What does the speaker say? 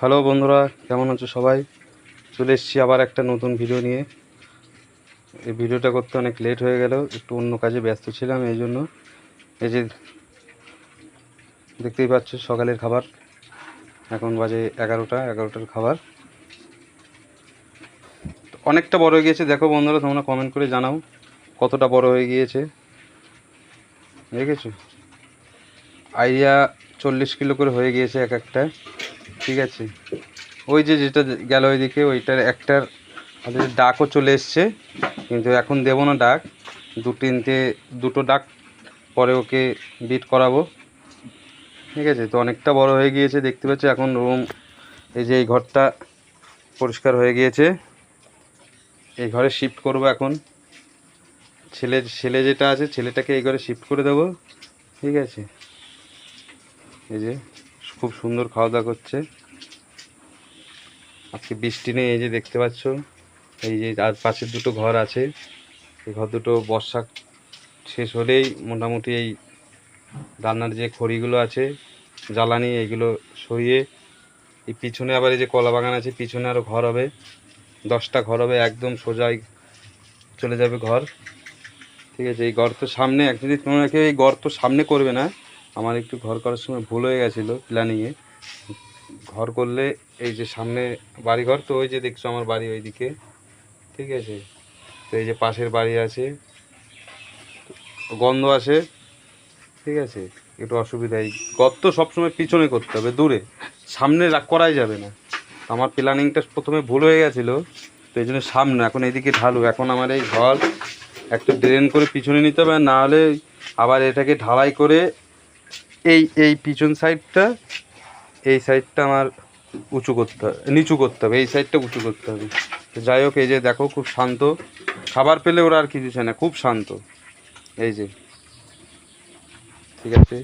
Hello বন্ধুরা, কেমন আছো সবাই? চলে এসেছি আবার একটা নতুন ভিডিও নিয়ে। এই ভিডিওটা করতে অনেক লেট হয়ে গেল, একটু অন্য কাজে ব্যস্ত ছিলাম, এই জন্য। এই যে দেখতেই পাচ্ছ সকালের খাবার, এখন বাজে 11টার খাবার। অনেকটা বড় হয়ে গিয়েছে, দেখো বন্ধুরা, তোমরা কমেন্ট করে জানাও কতটা বড় হয়ে গিয়েছে। দেখেছো, আইডিয়া 40 কিলো করে হয়ে গিয়েছে এক একটা। ঠিক আছে, ওই যে যেটা গেল ওইদিকে, ওইটার একটার আমাদের ডাকও চলে এসছে, কিন্তু এখন দেবো না ডাক। দুটো ডাক পরে ওকে বিট করাবো। ঠিক আছে, তো অনেকটা বড় হয়ে গিয়েছে দেখতে পাচ্ছি। এখন রুম, এই যে এই ঘরটা পরিষ্কার হয়ে গিয়েছে, এই ঘরে শিফট করব এখন। ছেলে যেটা আছে, ছেলেটাকে এই ঘরে শিফট করে দেবো। ঠিক আছে, এই যে খুব সুন্দর খাওয়া দাওয়া করছে, আজকে বৃষ্টি নেই। এই যে দেখতে পাচ্ছ, এই যে আর পাশের দুটো ঘর আছে, এই ঘর দুটো বর্ষা শেষ হলেই মোটামুটি এই রান্নার যে খড়িগুলো আছে, জ্বালানি, এইগুলো সরিয়ে এই পিছনে আবার এই যে কলা বাগান আছে, পিছনে আরও ঘর হবে, 10টা ঘর হবে, একদম সোজাই চলে যাবে ঘর। ঠিক আছে, এই গর্ত সামনে অ্যাকচুয়ালি তোমরা কেউ এই গর্ত সামনে করবে না, আমার একটু ঘর করার সময় ভুল হয়ে গেছিলো প্ল্যানিংয়ে। ঘর করলে এই যে সামনে বাড়িঘর, তো ওই যে দেখছো আমার বাড়ি ওইদিকে। ঠিক আছে, তো এই যে পাশের বাড়ি আছে, গন্ধ আসে। ঠিক আছে, একটু অসুবিধা। এই গর্ত সবসময় পিছনে করতে হবে, দূরে, সামনে করাই যাবে না। আমার প্ল্যানিংটা প্রথমে ভুল হয়ে গেছিলো, তো এই জন্য সামনে, এখন এইদিকে ঢালু। এখন আমার এই ঘর একটা ড্রেন করে পিছনে নিতে হবে, না হলে আবার এটাকে ঢালাই করে এই এই পিছন সাইডটা, এই সাইডটা আমার উঁচু করতে হবে, নিচু করতে হবে, এই সাইডটা উঁচু করতে হবে। তো যাই হোক, এই যে দেখো খুব শান্ত, খাবার পেলে ওরা আর কিছু চায় না, খুব শান্ত। এই যে, ঠিক আছে,